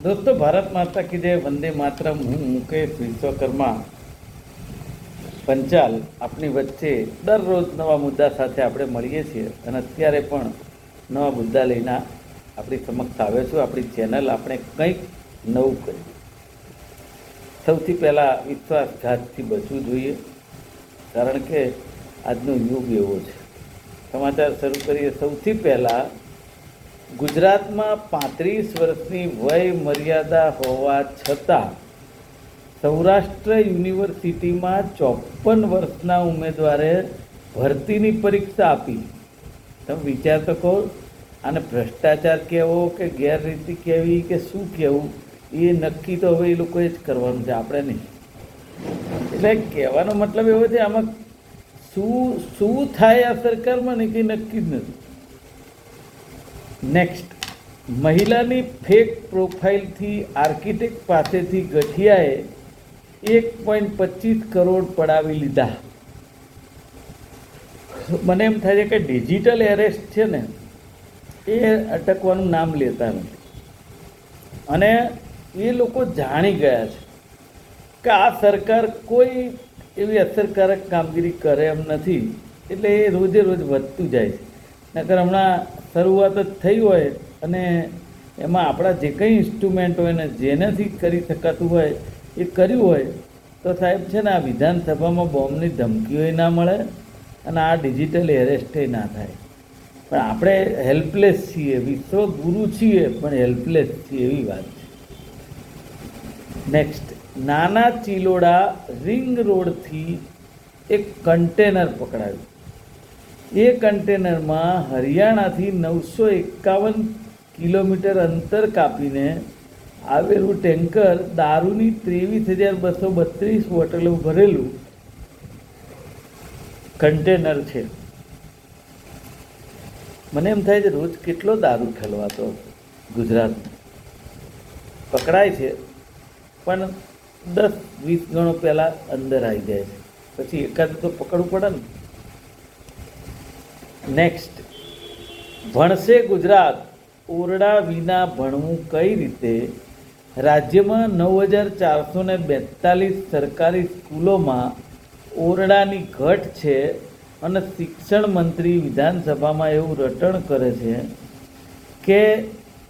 दोस्तों, भारत माता की जय, वंदे मातरम। હું મુકેશ વિશ્વકર્મા પંચાલ આપની વચ્ચે દરરોજ નવા મુદ્દા સાથે આપણે મળીએ છીએ અને અત્યારે પણ નવા મુદ્દા લઈને આપણી સમક્ષ આવ્યો છું। આપણી ચેનલ આપણે કંઈક નવું કરીએ। સૌથી પહેલાં વિશ્વાસઘાતથી બચવું જોઈએ, કારણ કે આજનો યુગ એવો છે। સમાચાર શરૂ કરીએ। સૌથી પહેલાં ગુજરાતમાં 35 વર્ષની વય મર્યાદા હોવા છતાં સૌરાષ્ટ્ર યુનિવર્સિટીમાં 54 વર્ષના ઉમેદવારે ભરતીની પરીક્ષા આપી। તમે વિચાર તો કહો, આને ભ્રષ્ટાચાર કહેવો કે ગેરરીતિ કહેવી કે શું કહેવું, એ નક્કી તો હવે એ લોકોએ જ કરવાનું છે, આપણે નહીં। એટલે કહેવાનો મતલબ એવો છે, આમાં શું થાય આ સરકારમાં ને કંઈ નક્કી જ નથી। નેક્સ્ટ, મહિલાની ફેક પ્રોફાઇલથી આર્કિટેક્ટ પાસેથી ગઠિયાએ 1.25 કરોડ પડાવી લીધા। મને એમ થાય છે કે ડિજિટલ એરેસ્ટ છે ને, એ અટકવાનું નામ લેતા નથી અને એ લોકો જાણી ગયા છે કે આ સરકાર કોઈ એવી અસરકારક કામગીરી કરે એમ નથી, એટલે એ રોજે રોજ વધતું જાય છે। નકર હમણાં શરૂઆત જ થઈ હોય અને એમાં આપણા જે કંઈ ઇન્સ્ટ્રુમેન્ટ હોય ને જેનાથી કરી શકાતું હોય એ કર્યું હોય તો સાહેબ છે ને, આ વિધાનસભામાં બોમ્બની ધમકીઓય ના મળે અને આ ડિજિટલ એરેસ્ટે ના થાય। પણ આપણે હેલ્પલેસ છીએ, વિશ્વગુરુ છીએ પણ હેલ્પલેસ છીએ, એવી વાત છે। નેક્સ્ટ, નાના ચિલોડા રિંગ રોડથી એક કન્ટેનર પકડાયું। એ કન્ટેનરમાં હરિયાણાથી 951 કિલોમીટર અંતર કાપીને આવેલું ટેન્કર દારૂની 23,232 બોટલો ભરેલું કન્ટેનર છે। મને એમ થાય છે, રોજ કેટલો દારૂ ઠલવાતો ગુજરાતમાં પકડાય છે, પણ 10-20 ગણો પહેલાં અંદર આવી જાય છે, પછી એકાદ તો પકડવું પડે ને। નેક્સ્ટ, ભણશે ગુજરાત, ઓરડા વિના ભણવું કઈ રીતે? રાજ્યમાં 9,442 સરકારી સ્કૂલોમાં ઓરડાની ઘટ છે અને શિક્ષણ મંત્રી વિધાનસભામાં એવું રટણ કરે છે કે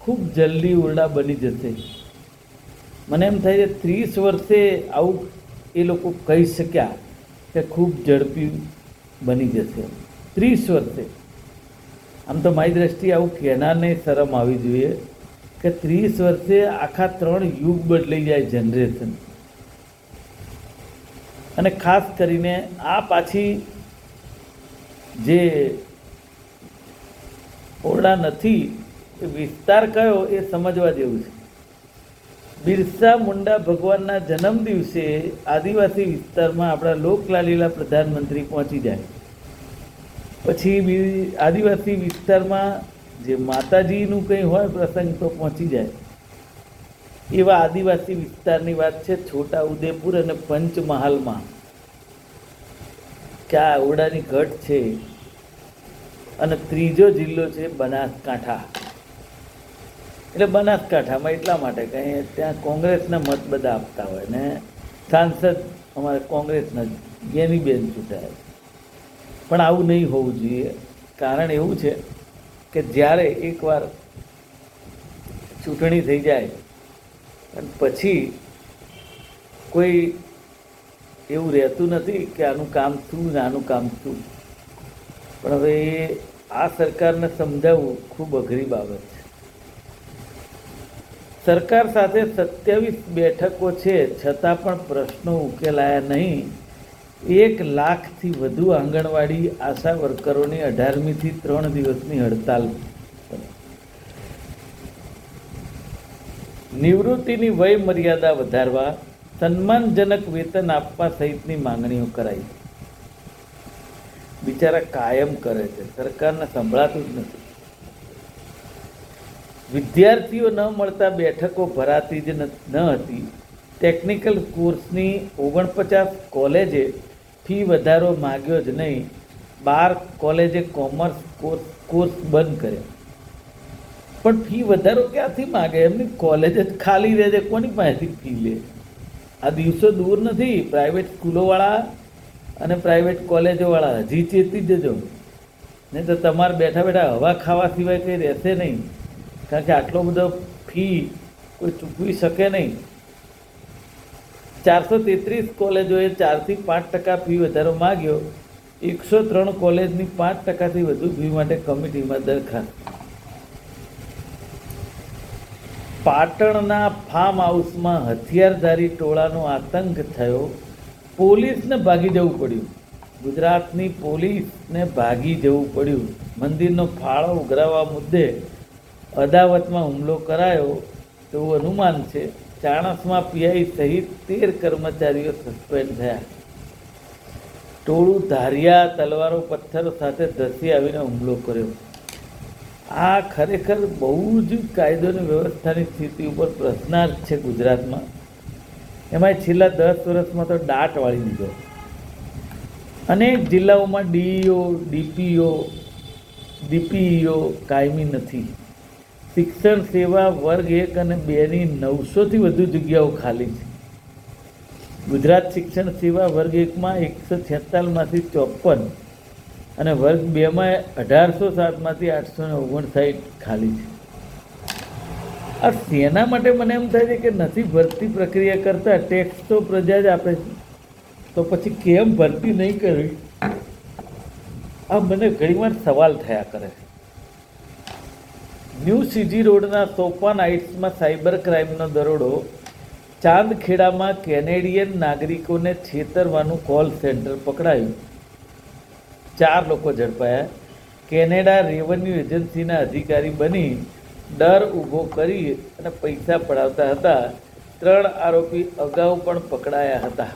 ખૂબ જલ્દી ઓરડા બની જશે। મને એમ થાય છે 30 વર્ષે આવું એ લોકો કહી શક્યા કે ખૂબ ઝડપી બની જશે। 30 વર્ષે, આમ તો મારી દ્રષ્ટિએ આવું કહેનારને શરમ આવી જોઈએ કે 30 વર્ષે આખા 3 યુગ બદલાઈ જાય, જનરેશન। અને ખાસ કરીને આ પાછી જે ઓરડા નથી એ વિસ્તાર કયો એ સમજવા જેવું છે। બિરસા મુંડા ભગવાનના જન્મ દિવસે આદિવાસી વિસ્તારમાં આપણા લોકલાલીલા પ્રધાનમંત્રી પહોંચી જાય, પછી આદિવાસી વિસ્તારમાં જે માતાજીનું કંઈ હોય પ્રસંગ તો પહોંચી જાય। એવા આદિવાસી વિસ્તારની વાત છે છોટા ઉદેપુર અને પંચમહાલમાં, કે આ ઓરડાની ઘટ છે। અને ત્રીજો જિલ્લો છે બનાસકાંઠા। એટલે બનાસકાંઠામાં એટલા માટે કે ત્યાં કોંગ્રેસના મત બધા આપતા હોય ને સાંસદ અમારે કોંગ્રેસના ગેનીબેન ચૂંટાય। પણ આવું નહીં હોવું જોઈએ। કારણ એવું છે કે જ્યારે એકવાર ચૂંટણી થઈ જાય અને પછી કોઈ એવું રહેતું નથી કે આનું કામ શું ને આનું કામ શું। પણ હવે આ સરકારને સમજાવવું ખૂબ અઘરી બાબત છે। સરકાર સાથે 27 બેઠકો છે છતાં પણ પ્રશ્નો ઉકેલાયા નહીં। 1 લાખથી વધુ આંગણવાડી આશા વર્કરોની 18મીથી 3 દિવસની હડતાલ। નિવૃત્તિની વય મર્યાદા વધારવા, સન્માનજનક વેતન આપવા સહિતની માંગણીઓ કરાઈ। બિચારા કાયમ કરે છે, સરકારને સંભળાતું જ નથી। વિદ્યાર્થીઓ ન મળતા બેઠકો ભરાતી જ ન હતી। ટેકનિકલ કોર્સની 49 કોલેજે ફી વધારો માગ્યો જ નહીં, 12 કોલેજે કોમર્સ કોર્સ બંધ કર્યા। પણ ફી વધારો ક્યાંથી માગે? એમની કોલેજ જ ખાલી રહે છે, કોની પાસેથી ફી લે? આ દિવસો દૂર નથી. પ્રાઇવેટ સ્કૂલોવાળા અને પ્રાઇવેટ કોલેજોવાળા હજી ચેતી જજો, નહીં તો તમારે બેઠા બેઠા હવા ખાવા સિવાય કંઈ રહેશે નહીં. કારણ કે આટલો બધો ફી કોઈ ચૂકવી શકે નહીં. 433 કોલેજોએ 4 થી 5% ફી વધારો માગ્યો. 103 કોલેજની 5%થી વધુ ફી માટે કમિટીમાં દરખાસ્ત. પાટણના ફાર્મ હાઉસમાં હથિયારધારી ટોળાનો આતંક થયો. પોલીસને ભાગી જવું પડ્યું. ગુજરાતની પોલીસને ભાગી જવું પડ્યું. મંદિરનો ફાળો ઉઘરાવવા મુદ્દે અદાવતમાં હુમલો કરાયો તેવું અનુમાન છે. ચાણસમાં પીઆઈ સહિત 13 કર્મચારીઓ સસ્પેન્ડ થયા. ટોળું ધારિયા તલવારો પથ્થરો સાથે ધસી આવીને હુમલો કર્યો. આ ખરેખર બહુ જ કાયદોની વ્યવસ્થાની સ્થિતિ ઉપર પ્રશ્નાર્થ છે ગુજરાતમાં. એમાં છેલ્લા 10 વર્ષમાં તો દાટ વાળી દીધો. અનેક જિલ્લાઓમાં ડીઈઓ, ડીપીઓ, ડીપીઈઓ કાયમી નથી. શિક્ષણ સેવા વર્ગ 1 અને 2ની 900થી વધુ જગ્યાઓ ખાલી છે. ગુજરાત શિક્ષણ સેવા વર્ગ 1માં 146માંથી 54 અને વર્ગ 2માં 1807માંથી 859 ખાલી છે. આ શેના માટે મને એમ થાય છે કે નથી ભરતી પ્રક્રિયા કરતા ટેક્સ તો પ્રજા જ આપે છે, તો પછી કેમ ભરતી નહીં કરવી? આ મને ઘણીવાર સવાલ થયા કરે છે. ન્યૂ સીજી રોડના સોપાન હાઇટ્સમાં સાયબર ક્રાઇમનો દરોડો. ચાંદખેડામાં કેનેડિયન નાગરિકોને છેતરવાનું કોલ સેન્ટર પકડાયું. 4 લોકો ઝડપાયા. કેનેડા રેવન્યુ એજન્સીના અધિકારી બની ડર ઊભો કરી અને પૈસા પડાવતા હતા. 3 આરોપી અગાઉ પણ પકડાયા હતા.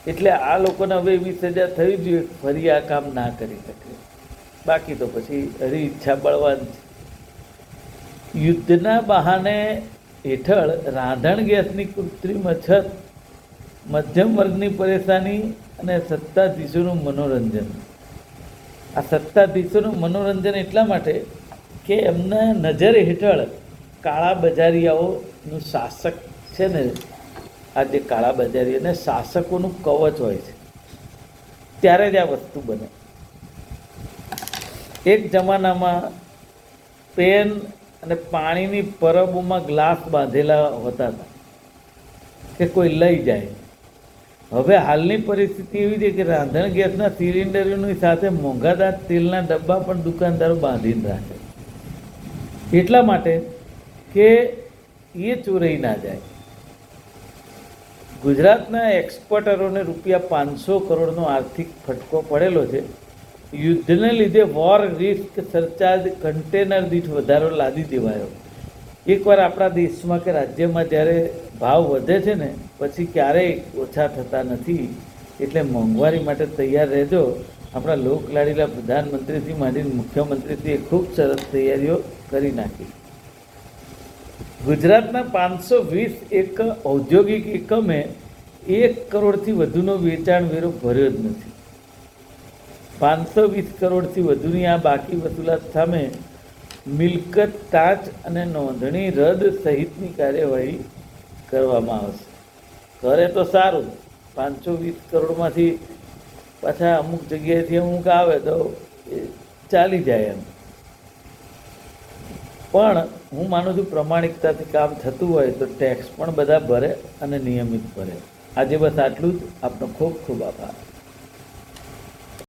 એટલે આ લોકોને હવે એવી સજા થવી જોઈએ ફરી આ કામ ના કરી શકે. બાકી તો પછી હરી ઈચ્છા બળવાન છે. યુદ્ધના બહાને હેઠળ રાંધણ ગેસની કૃત્રિમ અછત, મધ્યમ વર્ગની પરેશાની અને સત્તાધીશોનું મનોરંજન. આ સત્તાધીશોનું મનોરંજન એટલા માટે કે એમના નજર હેઠળ કાળા બજારિયાઓનું શાસક છે ને, આ જે કાળા બજારીઓને શાસકોનું કવચ હોય છે, ત્યારે જ આ વસ્તુ બને. એક જમાનામાં પેન અને પાણીની પરબોમાં ગ્લાસ બાંધેલા હોતા હતા કે કોઈ લઈ જાય. હવે હાલની પરિસ્થિતિ એવી છે કે રાંધણ ગેસના સિલિન્ડરોની સાથે મોંઘાદાર તેલના ડબ્બા પણ દુકાનદારો બાંધીને રાખે, એટલા માટે કે એ ચોરાઈ ના જાય. ગુજરાતના એક્સપોર્ટરોને ₹500 કરોડનો આર્થિક ફટકો પડેલો છે. યુદ્ધને લીધે વોર રિસ્ક સરચાર્જ કન્ટેનર દીઠ વધારો લાદી દેવાયો. એકવાર આપણા દેશમાં કે રાજ્યમાં જ્યારે ભાવ વધે છે ને પછી ક્યારેય ઓછા થતા નથી. એટલે મોંઘવારી માટે તૈયાર રહેજો. આપણા લોકલાડીલા પ્રધાનમંત્રીથી માંડીને મુખ્યમંત્રીશ્રીએ ખૂબ સરસ તૈયારીઓ કરી નાખી. ગુજરાતના 520 ઔદ્યોગિક એકમે 1 કરોડથી વધુનો વેચાણ વેરો ભર્યો જ નથી. 520 કરોડથી વધુની આ બાકી વસૂલાત સામે મિલકત ટાંચ અને નોંધણી રદ સહિતની કાર્યવાહી કરવામાં આવશે. કરે તો સારું. 520 કરોડમાંથી પાછા અમુક જગ્યાએથી અમુક આવે તો એ ચાલી જાય એમ. પણ હું માનું છું પ્રમાણિકતાથી કામ થતું હોય તો ટેક્સ પણ બધા ભરે અને નિયમિત ભરે. આજે બસ આટલું જ. આપનો ખૂબ ખૂબ આભાર.